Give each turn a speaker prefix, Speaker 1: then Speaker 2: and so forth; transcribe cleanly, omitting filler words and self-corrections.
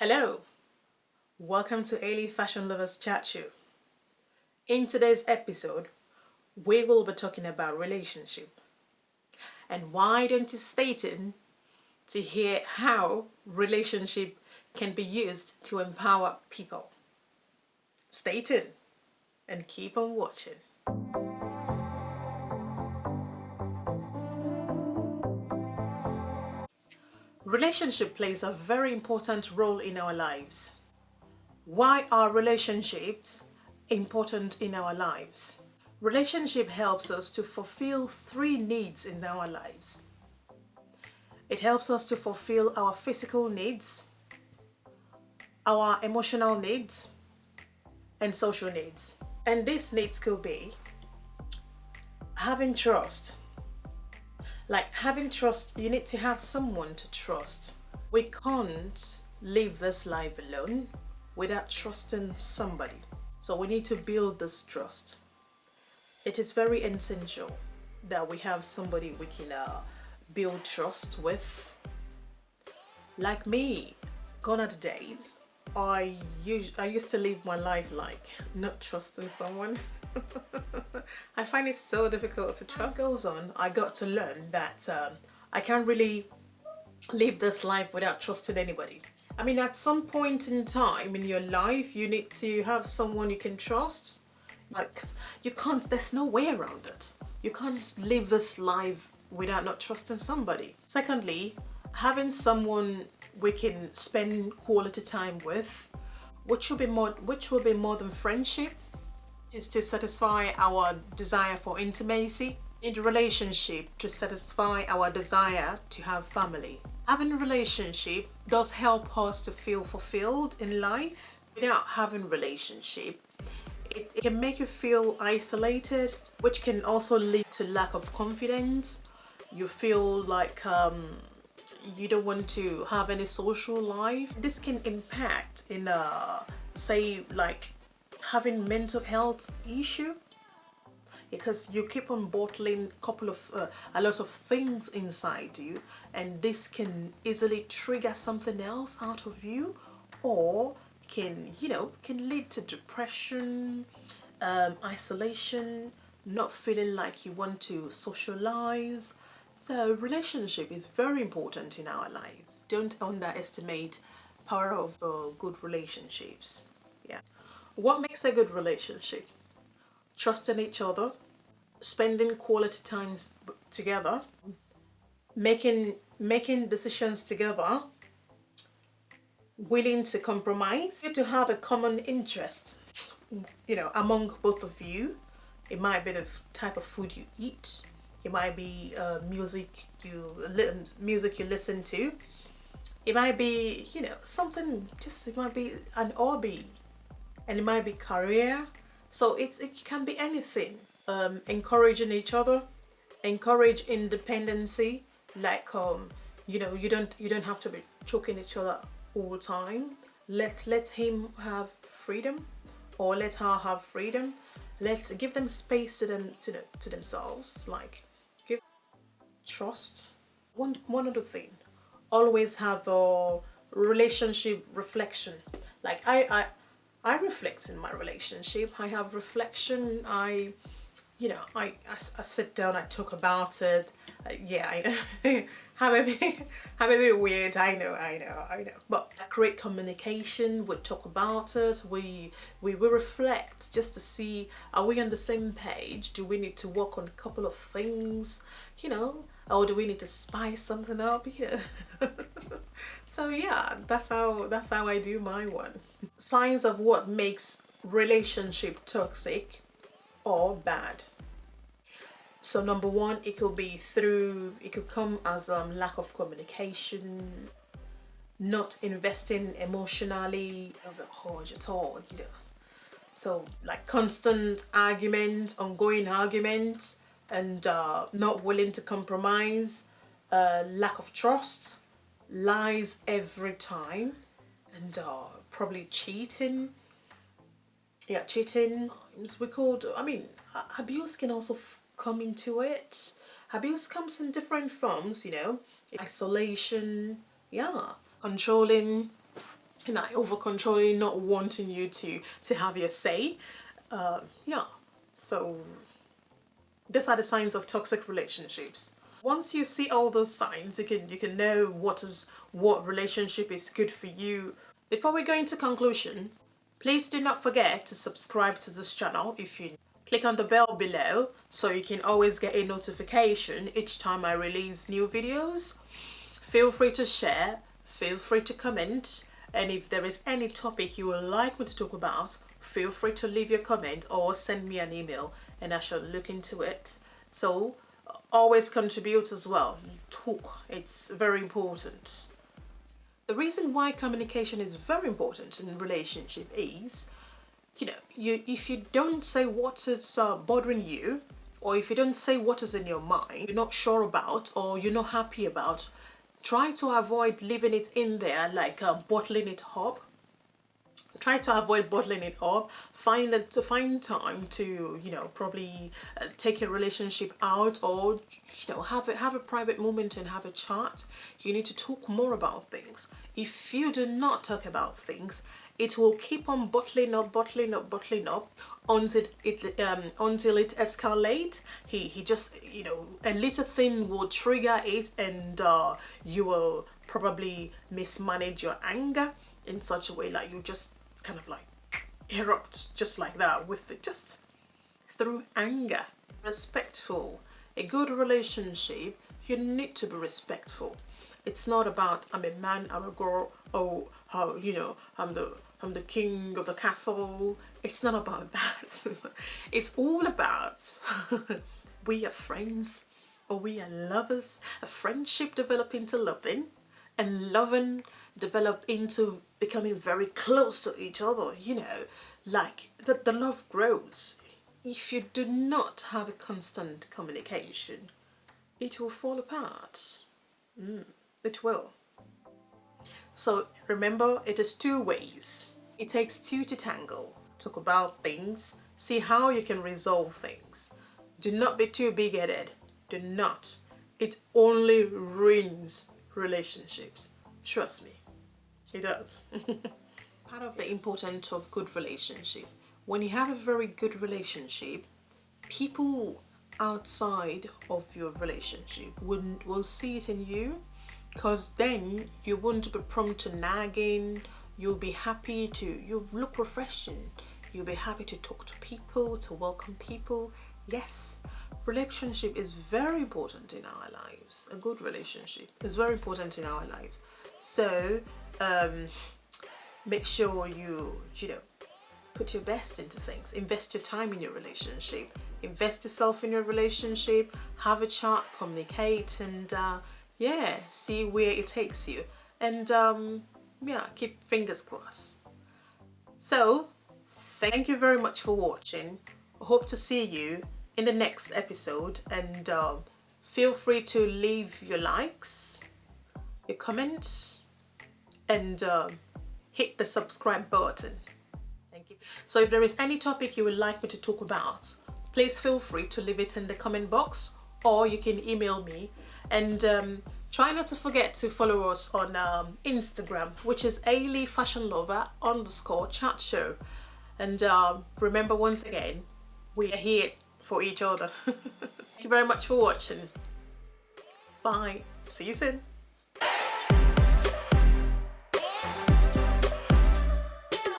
Speaker 1: Hello, welcome to Ailey Fashion Lovers Chat Show. In today's episode, we will be talking about relationship. And why don't you stay tuned to hear how relationship can be used to empower people. Stay tuned and keep on watching. Relationship plays a very important role in our lives. Why are relationships important in our lives? Relationship helps us to fulfill three needs in our lives. It helps us to fulfill our physical needs, our emotional needs, and social needs. And these needs could be having trust. Like having trust, you need to have someone to trust. We can't live this life alone without trusting somebody. So we need to build this trust. It is very essential that we have somebody we can build trust with. Like me, gone are the days I used to live my life like not trusting someone. I find it so difficult to trust. As goes on, I got to learn that I can't really live this life without trusting anybody. I mean, at some point in time in your life, you need to have someone you can trust. Like, 'cause you can't, there's no way around it. You can't live this life without not trusting somebody. Secondly, having someone we can spend quality time with, which will be more than friendship, is to satisfy our desire for intimacy in the relationship, to satisfy our desire to have family. Having a relationship does help us to feel fulfilled in life. Without having a relationship, it can make you feel isolated, which can also lead to lack of confidence. You feel like you don't want to have any social life. This can impact in say like having mental health issue, because you keep on bottling a lot of things inside you, and this can easily trigger something else out of you, or can lead to depression, isolation, not feeling like you want to socialize. So relationship is very important in our lives. Don't underestimate power of good relationships. Yeah. What makes a good relationship? Trusting each other, spending quality times together, making decisions together, willing to compromise, to have a common interest, among both of you. It might be the type of food you eat. It might be music you listen to. It might be something. It might be an hobby, and it might be career. So it can be anything. Encouraging each other, encourage independency. Like you don't have to be choking each other all the time. Let him have freedom, or let her have freedom. Let's give them space to themselves. Like, give trust. One other thing, always have a relationship reflection. Like I reflect in my relationship. I have reflection. I sit down, I talk about it. Yeah, I know. I'm a bit weird. I know. But great communication. We talk about it. We reflect just to see, are we on the same page? Do we need to work on a couple of things? Or do we need to spice something up? So yeah, that's how I do my one. Signs of what makes relationship toxic or bad. So number one, it could come as lack of communication, not investing emotionally of the hodge at all. So like constant arguments, ongoing arguments, and not willing to compromise, lack of trust, lies every time, and probably cheating. Yeah, cheating. Abuse can also come into it. Abuse comes in different forms, isolation, yeah, controlling, like over controlling, not wanting you to have your say. Yeah, so these are the signs of toxic relationships. Once you see all those signs, you can know what relationship is good for you. Before we go into conclusion, please do not forget to subscribe to this channel. If you click on the bell below so you can always get a notification each time I release new videos. Feel free to share, feel free to comment, and if there is any topic you would like me to talk about, feel free to leave your comment or send me an email and I shall look into it. So always contribute as well. Talk, it's very important. The reason why communication is very important in a relationship is, if you don't say what is bothering you, or if you don't say what is in your mind, you're not sure about, or you're not happy about, try to avoid leaving it in there, like bottling it up. Try to avoid bottling it up. Find time to probably take your relationship out, or have a private moment and have a chat. You need to talk more about things. If you do not talk about things, it will keep on bottling up until it escalates. He just a little thing will trigger it, and you will probably mismanage your anger in such a way like you just kind of like erupt just like that just through anger. Respectful. A good relationship, you need to be respectful. It's not about I'm a man, I'm a girl, oh how I'm the king of the castle. It's not about that. It's all about we are friends, or we are lovers. A friendship develop into loving, and loving develop into becoming very close to each other. Like the love grows. If you do not have a constant communication, it will fall apart. It will. So remember, it is two ways. It takes two to tangle. Talk about things. See how you can resolve things. Do not be too big-headed. Do not. It only ruins relationships. Trust me, it does. Part of the importance of good relationship. When you have a very good relationship, people outside of your relationship will see it in you, because then you won't be prone to nagging. You'll be happy you'll look refreshing. You'll be happy to talk to people, to welcome people. Yes, relationship is very important in our lives. A good relationship is very important in our lives. So make sure you put your best into things. Invest your time in your relationship. Invest yourself in your relationship. Have a chat, communicate, and see where it takes you. And keep fingers crossed. So thank you very much for watching. I hope to see you in the next episode, and feel free to leave your likes, your comments, and hit the subscribe button. Thank you. So if there is any topic you would like me to talk about, please feel free to leave it in the comment box, or you can email me. And try not to forget to follow us on Instagram, which is AileyFashionLover_chat show. And remember, once again, we are here for each other. Thank you very much for watching. Bye. See you soon.